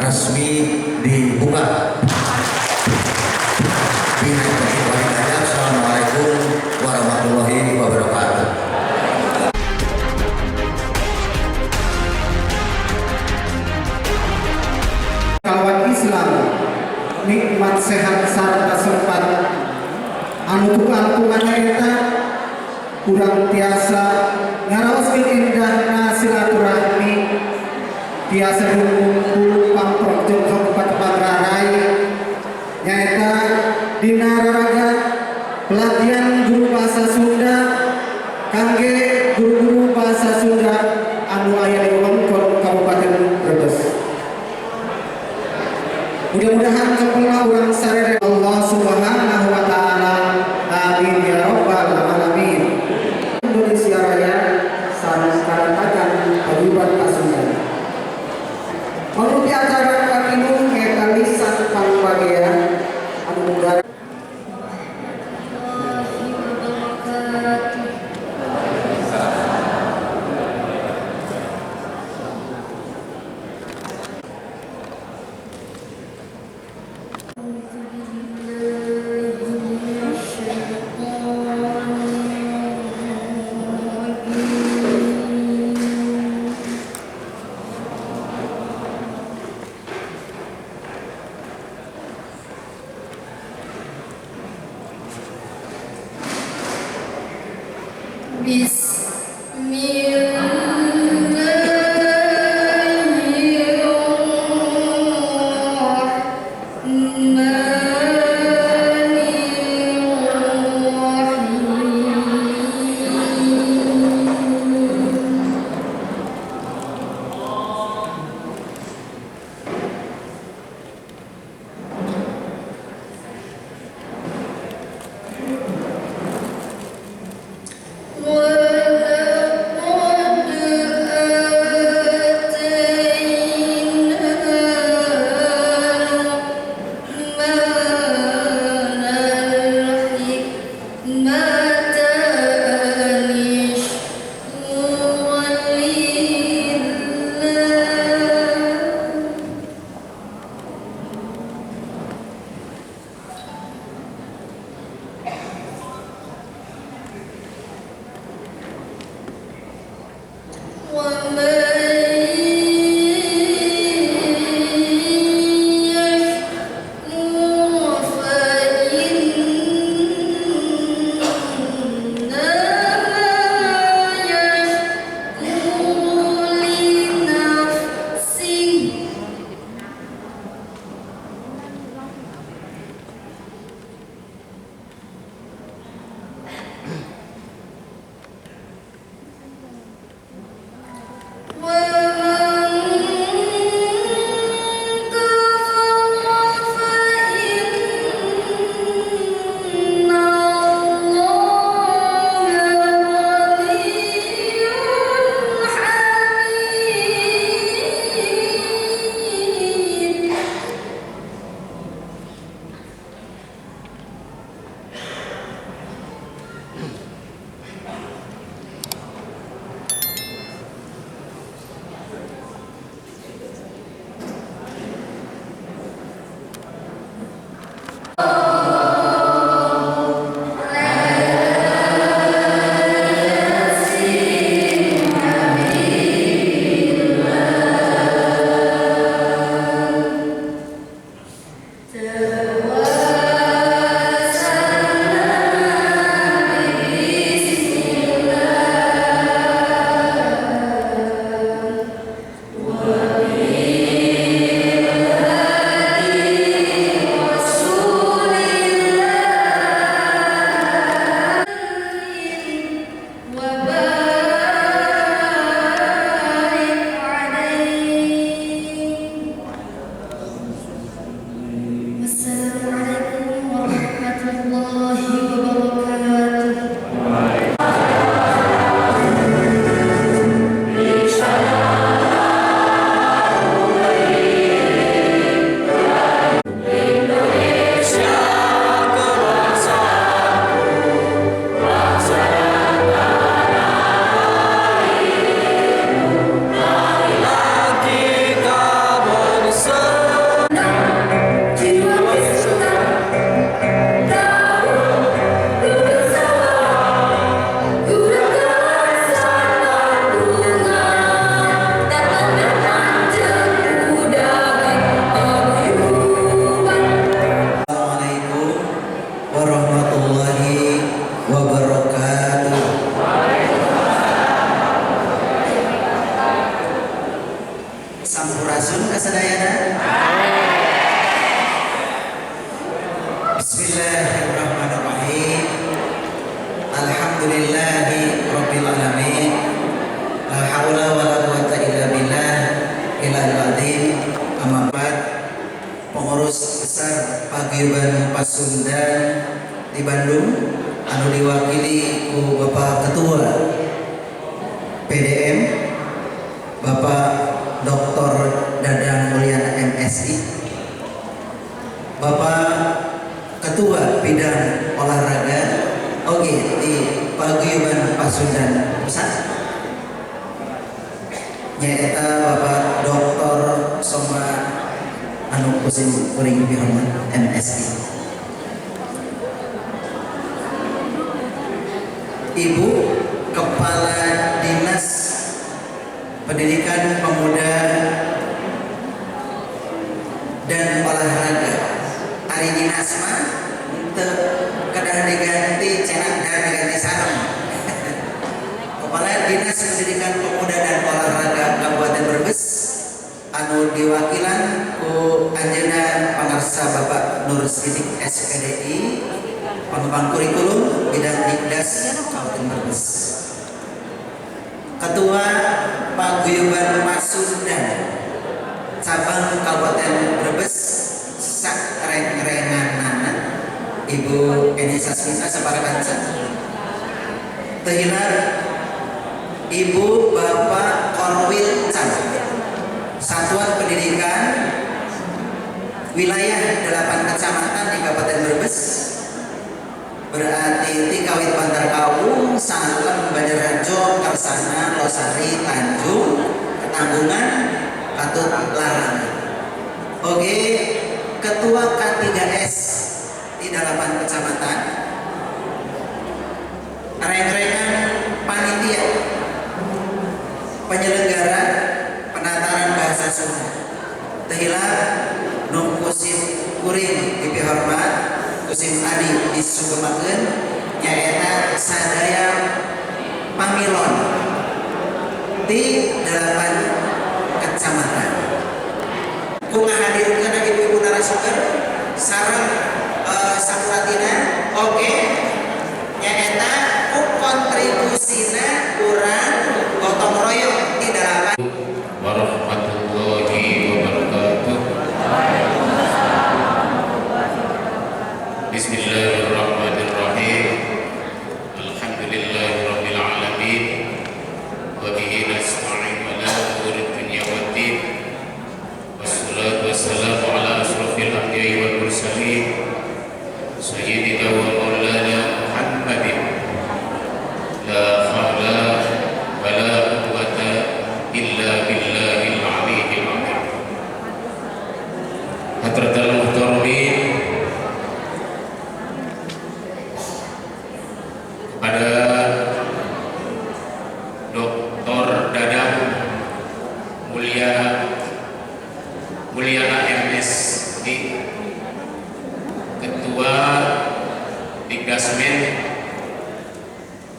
resmi dibuka. Assalamualaikum warahmatullahi wabarakatuh. Kawan Islam nikmat sehat sarta sempat anu tuan-tuannya eta kurang tiasa ngaraoskeun indahna silaturahmi tiasa kumpul pamprok jeung Kabupaten Pagararai nyaeta dina raraga pelatihan guru bahasa Sunda kangge guru-guru bahasa Sunda anu aya di wewengkon Kabupaten Brebes. Mudah-mudahan kepala urang sareng Allah Subhanahu wa taala. Amin ya rabbal alamin. Indonesia Raya sanes karatakan paguyuban Pasundan. Mangrupi acara kakimu eta lisan pangbagean anu munggah Thank you. semuanya? Bismillahirrahmanirrahim. Alhamdulillahi rabbil alamin. La haula wala quwata illa billah ilal azim. Amma ba'd. Pengurus besar Paguyuban Pasundan di Bandung anu diwakili ku Bapak Ketua PDM Bapak Dr. Dadang Mulyana MSI, Bapak Ketua Bidang Olahraga di Paguyuban Pasundan Pusat, nyaeta Bapak Dr. Soma anu kusim kuring dihormat MSI, Ibu Kepala Dinas Pendidikan Pemuda dan Olahraga Ari Dinas mah teu kedah diganti cenah dan diganti sareng. Kepala Dinas Pendidikan Pemuda dan Olahraga Kabupaten Brebes anu diwakilan ku anjeunna pangarsa Bapak Nur Sidik SPDI, pengembang kurikulum bidang Dikdas Kabupaten Brebes, Ketua Paguyuban Pasundan cabang Kabupaten Brebes sak reng-renganana Ibu Eni Sasmita Saparakansa, tehilar Ibu Bapak Korwil Can, Satuan Pendidikan Wilayah 8 Kecamatan di Kabupaten Brebes, berarti Tikawit Bantar Kaung, Salem, Banjarharjo, Karsana, Losari, Tanjung, Ketanggungan, Patut, Larang. Oke, Ketua K3S di 8 kecamatan, reng-rengan panitia penyelenggara penataran bahasa Sunda, tehilah nu kusim kuring dipi hormat kusim adi disugemakeun nyaeta sadaya pamilon di 8 kecamatan. Ku ngahadirkeun ibu-ibu narasumber sareng sakuratina nyaeta ku kontribusina urang gotong royong di 8 warahmatullahi wabarakatuh. Bismillahirrahmanirrahim. Alhamdulillahirabbil alamin. Wa bihi nasta'in ala umuri dunya waddin. Wassalatu wassalamu ala asrofil anbiya'i wal mursalin sayyidina wa maulana Muhammadin. La haula wa la quwwata illa billahil aliyyil azim. Hadratul muhtaramin, kepada Dr. Dadang Mulyana MSI, Ketua Dikdasmen,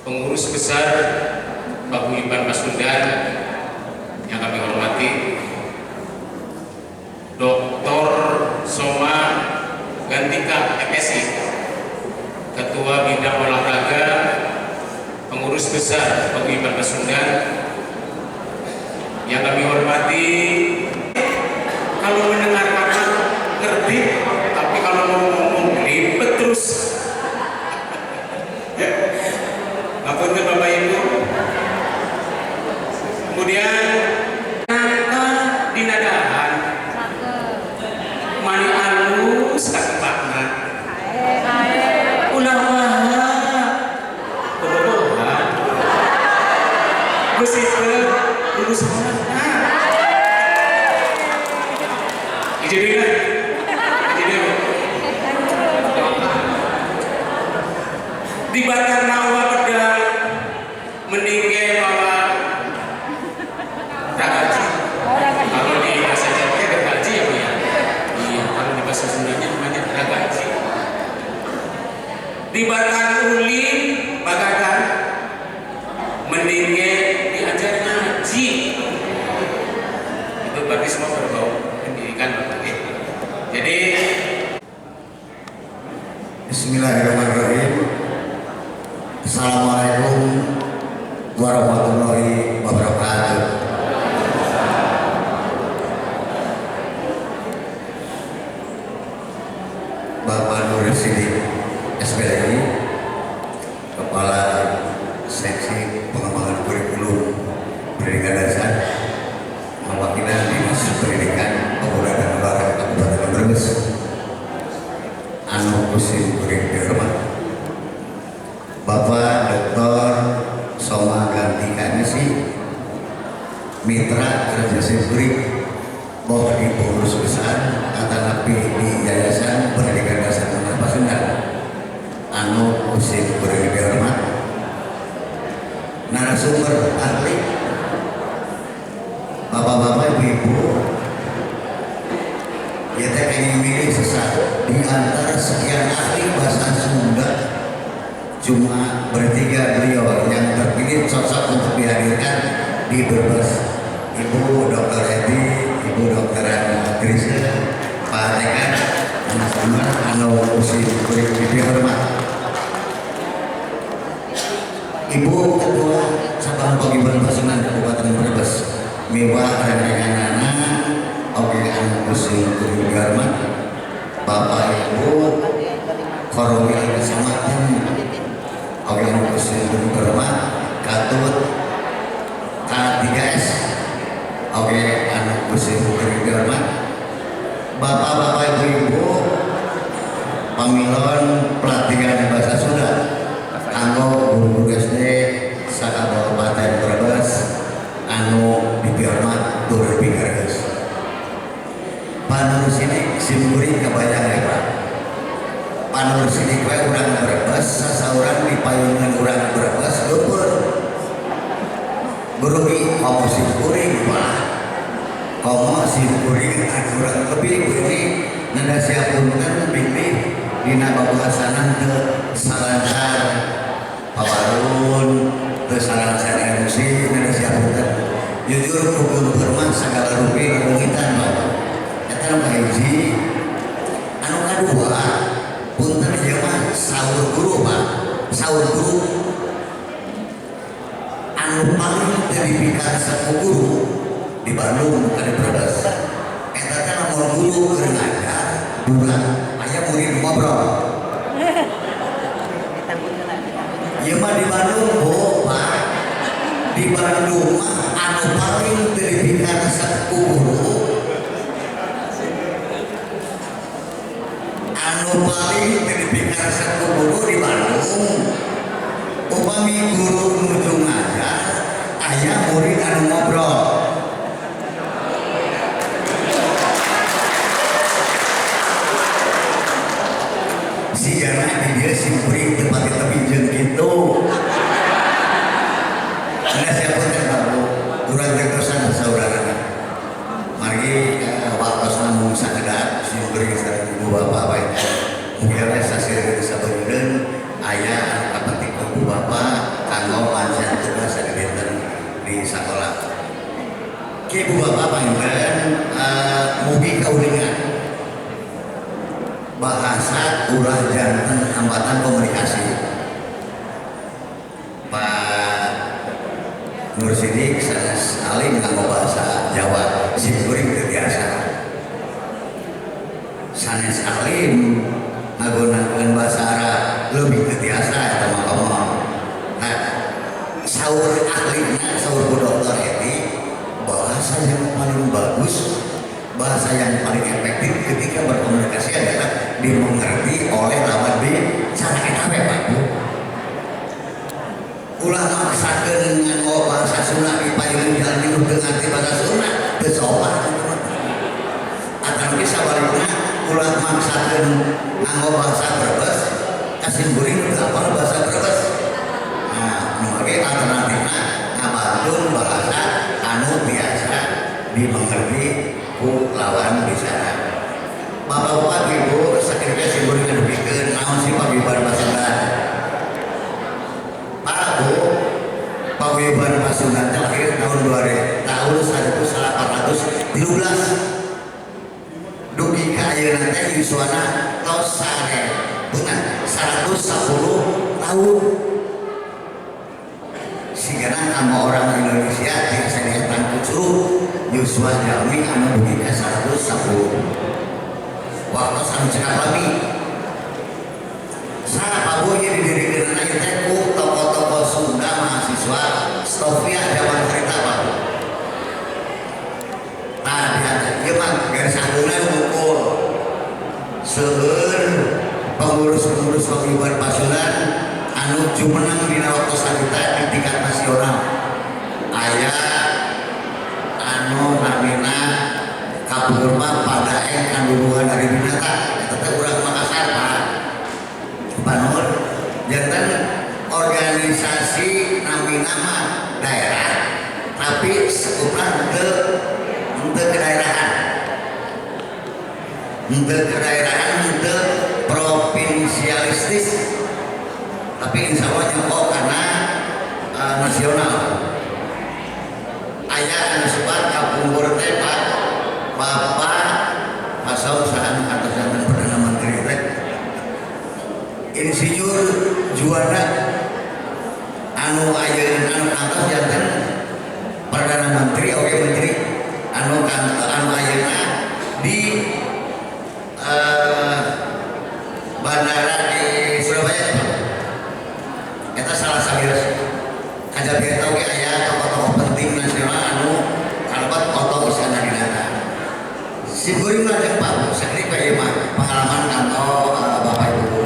pengurus besar Paguyuban Pasundan yang kami hormati, Dr. Soma Gantika MSI, Ketua Bidang Olahraga, pengurus besar Paguyuban Pasundan yang kami hormati. Kalau mendengar kata ngerti, tapi kalau mau ngomong ribet terus. Ngapunten Bapak Ibu. Kemudian dinadahan mani alus kakepakna ulah maha bobogohan gusikeun lulus mana ijadina di batar nawa pedang meninggal bawa ragaji. Kalau di bahasa Jawa ragaji ya Bu ya. Iya, kalau di bahasa Sundanya namanya ragaji. Di batang ulin bagagan meninggal diajar ngaji. Itu berarti semua berbau pendidikan. Bismillahirrahmanirrahim. Assalamualaikum warahmatullahi wabarakatuh. Bapak Nur Sidik SPLI, Kepala Seksi Pengembangan Kurikulum Pendidikan Dasar, mewakili Dinas Pendidikan Pemuda dan Olahraga Kabupaten Brebes, anu kusim kuring dihormat Bapak Dr. Soma Ganti Kanisi, Mitra Kerja Sipuri Boh di Pengurus Besar Atanapi di Yayasan Pendidikan Dasar Negeri Pasundan, anu kusim kuring dihormat narasumber ahli, bapak-bapak, ibu-ibu, kita ingin milih sesat di antara sekian ahli bahasa Sunda, cuma bertiga beliau yang terpilih cocok untuk dihadirkan di Brebes. Ibu Dr. Edi, Ibu Dr. Krisya, Pak Dekan, sama anu usi kuring dihormat. Ibu Ketua Cabang Paguyuban Pasundan Kabupaten Brebes, Miwa Renganana, oke anu usi kuring dihormat. Bapak Ibu Korwil Kesamakan, oke anu usi kuring dihormat. Katut K3S, oke anu usi kuring dihormat. Bapak-bapak, ibu-ibu, pamilon pelatihan bahasa Sunda, kanggo guru SD saka Kabupaten Brebes anu dihormat tur pingareus. Panur sini simkuring kebayang ya Pak. Panur sini kue urang Brebes, sasaurang di payungan urang Brebes leupeur. Gurugi komo simkuring Pak. Komo simkuring kurang lebih ini nada siapunten bimbing dina babasanan teu salancar pawarun teu salancar emosi nada siapunten jujur kudu hormat sagala rupi ngungitan Bapak eta nu kahiji. Anu kadua punten ieu mah saur guru Pak, saur guru anu paling teu dipikaresep ku guru di Bandung ada Brebes eta teh lamun guru keur ngajar bulan aya murid ngobrol ieu mah di Bandung Bu Pak, di Bandung mah anu paling teu dipikaresep ku guru, anu paling teu dipikaresep ku guru di Bandung upami guru nuju ngajar aya murid anu ngobrol. Sigana di dia simkuring tempat tepinjeun kitu. Ada siapa teh baru urang tertosan saudara. Mari wakosna mung sakedat simkuring sareng ibu bapak bae. Mugia we saseureun sabeundeun aya anu kapetik ibu bapak kanggo pancen tugas dinten di sakola. Ki ibu bapak panjenengan mugi kaulingan bahasa ulah janten hambatan komunikasi. Pak Nur Sidik sanes alim nganggo bahasa Jawa simkuring teu biasa. Sanes alim ngagunakeun bahasa Arab leuwih teu biasa eta mah ngomong. Nah, saur ahlina saur Bu Dr. Edi bahasa yang paling bagus, bahasa yang paling efektif ketika berkomunikasi adalah dimengerti oleh lawan bicara eta we Pak. Ulah maksakeun nganggo bahasa Sunda di payung jalan hidup dengan bahasa Sunda teu sopan. Akan bisa balikna ulah maksakeun nganggo bahasa Brebes kasimkuring teu apal bahasa Brebes. Nah, nu ge alternatifna ngabantun bahasa anu biasa dimengerti ku lawan bicara. Bapak-bapak, ibu, sakitnya simkuring ngedupikeun naon si paguyuban Pasundan. Pak Bu, paguyuban Pasundan teh lahir tahun 1813. Dugi ka ayeuna teh yuswana tos sare bukan 110 tahun. Sehingga sama orang Indonesia biasa dihitung kucur Yuswa Jalmi anu begini 110 waktu anu cekap lagi salah pabunya didirikan aja teku tokoh-tokoh Sunda mahasiswa Stovia zaman cerita Pak. Nah dia mah garis anggunan mukul seueur pengurus-pengurus paguyuban Pasundan anu jumeneng dina waktu sarita di tingkat nasional aya anu namina kapur mah padaeng kanduruhan dari binatang tetep urang Makassar Pak Panur jantan organisasi namina mah daerah tapi sekuran untuk kedaerahan untuk kedaerahan untuk provinsialistis tapi insya Allah nyokok karena nasional ayah anu sebat kapungur teh Pak Bapak pasal usahaan atas jantan Perdana Menteri teh Insinyur Juanda anu ayeuna anu kantos jantan Perdana Menteri oke menteri anu ayeuna di bandara di Surabaya eta salah sawiras kaja biar tahu aya tokoh-tokoh penting nasional anu kalabat foto isana di data si guring lajeng Pak sakri bae mah pengalaman kantor Bapak Ibu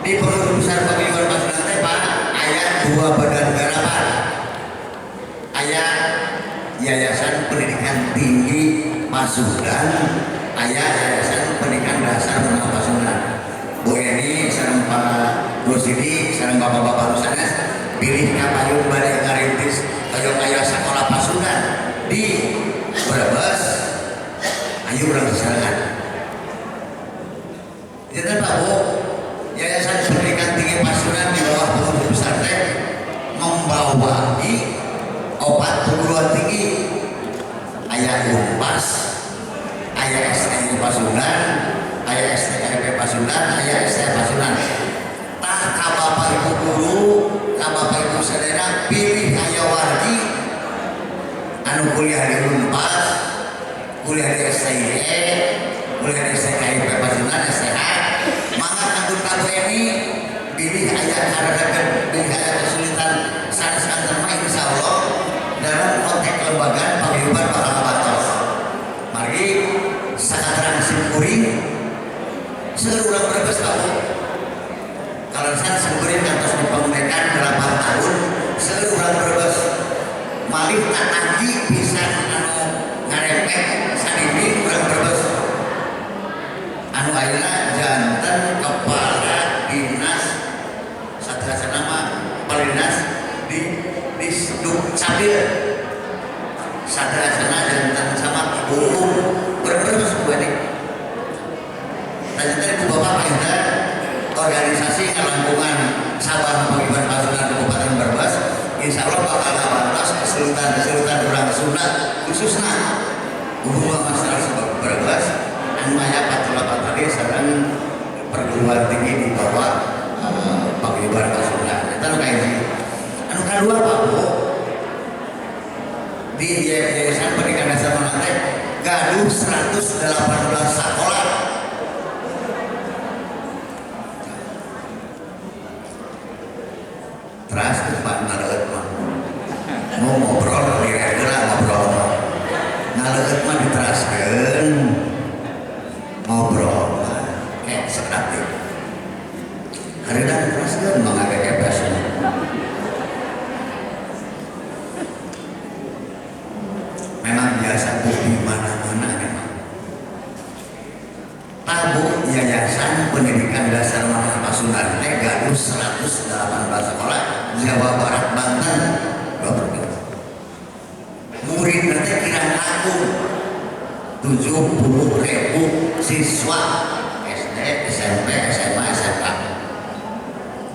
di pengurus besar paguyuban Pasundan teh Pak aya 2 badan garapan aya Yayasan Pendidikan Tinggi Pasundan aya Yayasan Pendidikan Dasar Menengah Pasundan Bu Eni sareng Pak Gusidi sareng bapak-bapak sanes pilih kapayun bade ngarintis aya sekolah Pasundan di Brebes ayo urang sesarengan janten Pak Bu Yayasan Pendidikan Tinggi Pasundan di bawah pengurus besar teh membawahi obat perguruan tinggi aya Unpas aya STI Pasundan aya STKP Pasundan aya STI Pasundan tah ka Bapak Ibu guru ka Bapak Ibu sadaya pilih aya wargi anu kuliah di Unpas kuliah di STIE kuliah di STKP Pasundan STH maka kanggo kamu ini pilih aya karadagan pilih aya kesulitan sanes antar mah insyaallah dalam konteks kelembagaan paguyuban bakal batos mari sakataran simkuring seueur urang Brebes Pak kalau saya simkuring kantos di pemerintah 8 tahun seueur urang Brebes malih tatanggi bisa anu ngarepek sadini urang Brebes anu ayeuna janten kepala dinas satrasana nama kepala dinas di Dukcapil satrasana janten sama umum Brebes buat tadi Bu Bapak kita organisasi ngalangkungan Sabang Paguyuban Pasundan Kabupaten Brebes insya Allah bakal ngabantos kesulitan orang Sunda khususnya hubungan masyarakat Brebes anu aya patula-patuli sareng perguruan tinggi di bawah Paguyuban Pasundan eta nu kahiji anu kadua Pak Bu di Yayasan Pendidikan Dasar Menengah gaduh 118 sekolah teras Pak ngaleut mah mau ngobrol kira-kira ngobrol mah ngaleut mah diteraskeun ngobrol kayak sekrati hareuda diteraskeun mah ngagekepes memang biasa di mana-mana memang tabu Yayasan Pendidikan Dasar Menengah Pasundan teh gaduh 118 sekolah Jawa Barat Banten murid nanti kirang langkung 70.000 siswa SD, SMP, SMA, SMK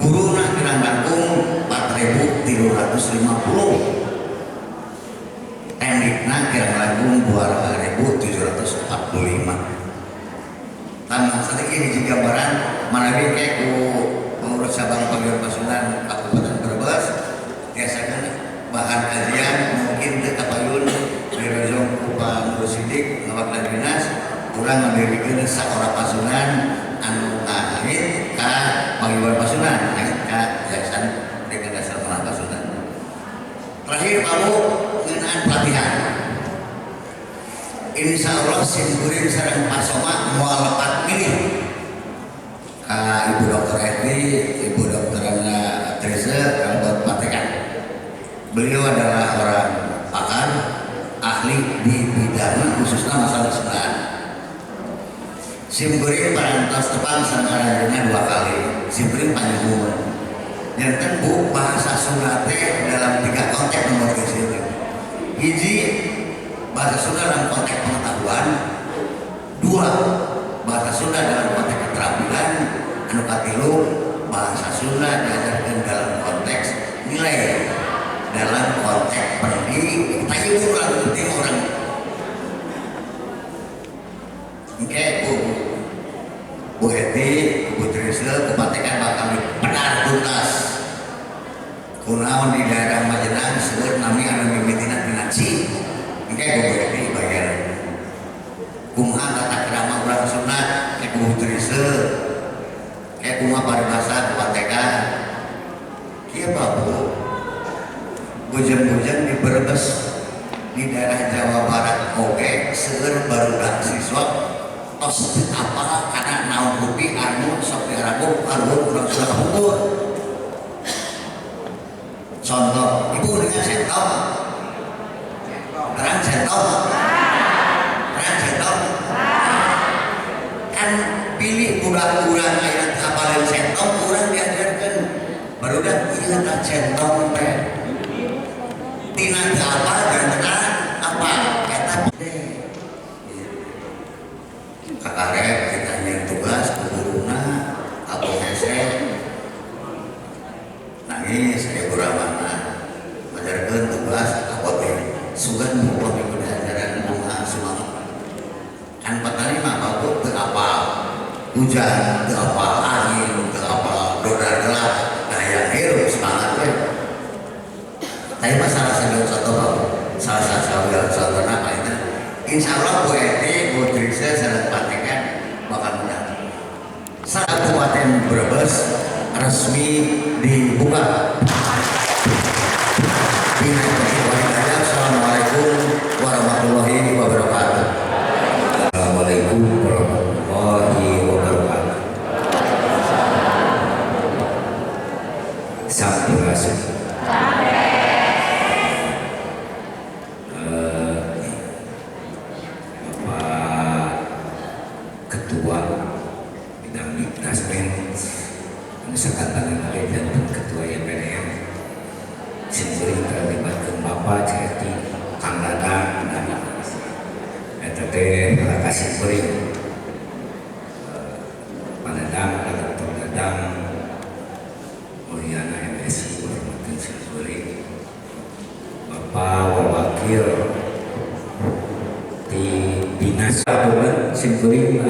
guru nak kirang langkung 4.350 teknikna kirang langkung 2.745 tanah sedikit hiji gambaran manawi kayak ku pengurus cabang Paguyuban Pasundan Kabupaten Brebes biasakan bahan kajian mungkin teu kapayun dirojong ku pengurus sidik ngawakna dinas kurang ngadirikeun saora pasunan anu ngahit ka Paguyuban Pasundan ngahit ka Yayasan Pendidikan Dasar Menengah Pasundan. Terakhir kamu ngeunaan pelatihan. Insya Allah simkuring sareng Pak Soma moal lepat milih Ibu Dr. Edwi, Ibu Dr. Anna Trisa kalau praktekan. Beliau adalah orang pakar, ahli di bidang khususnya masalah senaan. Simkuring parantos tepang sangkarannya 2 kali. Simkuring panjang yang tentu bahasa Sunda dalam 3 konteks nomor disini. Hiji bahasa Sunda dalam konteks pengetahuan, 2 bahasa Sunda dalam konteks keterampilan, anu katilu bahasa Sunda diajarkan dalam konteks nilai, dalam konteks pendidik. Tanya orang penting orang. Oke, Bu Heti, Bu Trisel, kepatekan bakal benar tuntas. Kunaon di daerah Majenang sebut nami anu mimitina finansi. Oke, Bu Heti bayar. Kumaha tata krama urang Sunda, kayak Bu Trisel, kayak kumaha paribasa kepatekan. Kieu Bu. Bujang-bujang di Brebes di daerah Jawa Barat oke seueur barudak siswa tos apa karena naon rupi anu sok diarago anu urang sudah kapungkur. Contoh ibu dengan sentong terang sentong kan pilih budak urang aya kapalin sentong urang diajarkan barudak ieu tah sentong teh tina apa dan apa eta kakarep kita yang tugas guruna Abu Hese nangis saya buramana ngajarkeun tugas apote sugan mumpung di ajaran bunga semangat kan patani mah babu teu apa hujan teu apa angin teu apa dodar gelap daya hirup semangat we tapi masalah sambil contoh salah satu apa itu insya Allah Bu Eti, Bu Trisha, saya praktekan bakal menang. Saat Kabupaten Brebes resmi dibuka. Assalamualaikum warahmatullahi wabarakatuh. Assalamualaikum warahmatullahi wabarakatuh. Sampurasun. Ketua bidang Diknasmen Nusakatan dan Ketua YPDM simkuring terlibatkan Bapak Ceti Kang Dadang dan eta teh para simkuring Pak Dadang Dr. Dadang Mulyana MSI hormatkeun simkuring Bapak Wakil di dinas simkuring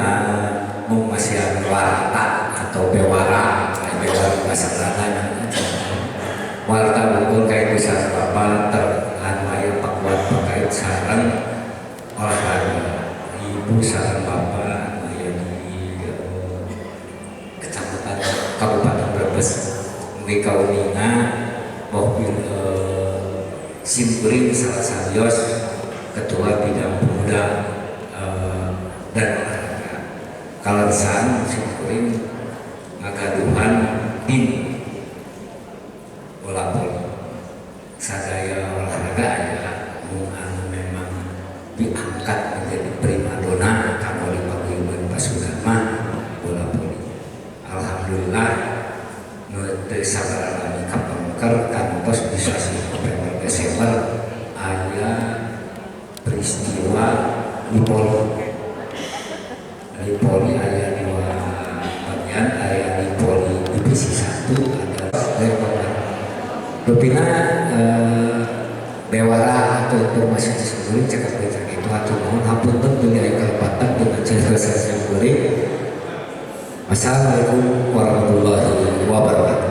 mengasihan warta atau bewara bahasa Belanda warta bukul kayak bisa apa terkait pakuat terkait sarang olahraga ibu sarang bapak di kecamatan Kabupaten Brebes di Kauninga mobil simkuring salah salios ketua bidang pemuda dan olahraga kalansan simkuring ngagaduhan tim bola voli sadaya olahraga aya anu memang diangkat menjadi primadona kanggo di Paguyuban Pasundan mah bola voli. Alhamdulillah nu teu sabar kami kapengker kantos bisa November Desember aya peristiwa di poli aya 2 bagian aya di poli divisi 1 ada Rupina bewara atau informasi tersebut cakap itu atau mohon hampun tentu dari kelepatan dengan cerita saya sendiri Wassalamualaikum warahmatullahi wabarakatuh.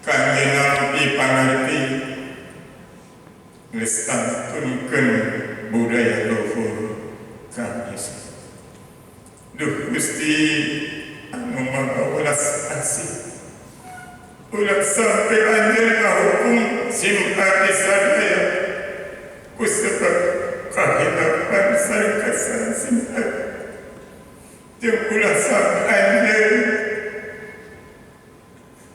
Kami nampi pangerti ngestantunkeun budaya luhur kami. Duh Gusti anu maha welas asih, ulah sampai anjeun ngahukum sim abdi sadaya ku sebab kahidupan sareng sim abdi. Jeung ulah sampai anjeun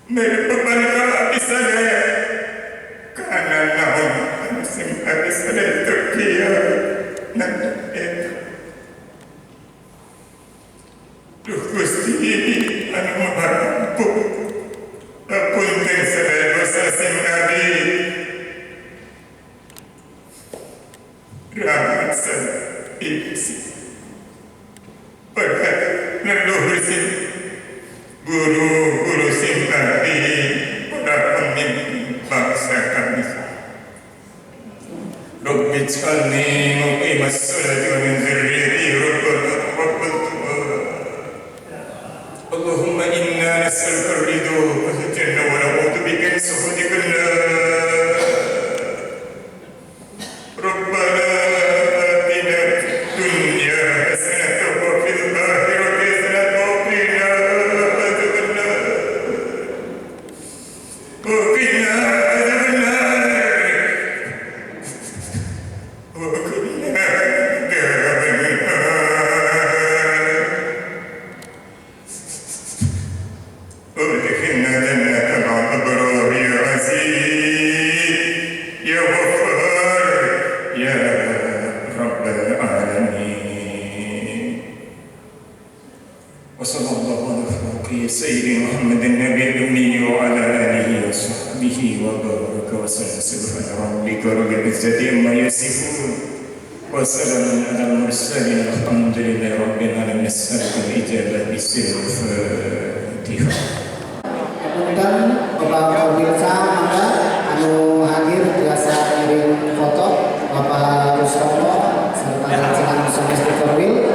merupakan abdi sadaya karena naon anu sing abdi sadaya terkia nan eta. Duh Gusti anu maha ampuh, apunten sadaya dosa sing abdi rahmat sadaya iblis pada leluhur sing guru-guru sing abdi para pemimpin bangsa kami. Rabbi ij'alni muqimas salati wa min dzurriyyati rabbana Allahumma inna nas'aluka ar-ridha wal jannah wa na'udzu bika min sakhatika an-nar. Rabbana atina fid dunya hasanatan wa fil akhirati hasanatan wa qina adzaban nar. Wa qina adzaban nar. Wa qina adzaban nar. وادخلنا جنة مع الأبرار يا عزيز يا غفار يا رب العالمين. وصلى الله على خلقه سيدنا محمد النبي الأمي وعلى آله وصحبه وبارك وسلم. سبحان ربك رب العزة عما يصفون وسلام على المرسلين الحمد لله رب العالمين. نسألك الإجابة بسر الفاتحة. Kemudian Bapak pemirsa mangga anu hadir biasa kirim foto Bapak Rusrono serta Jangan Semester Korwil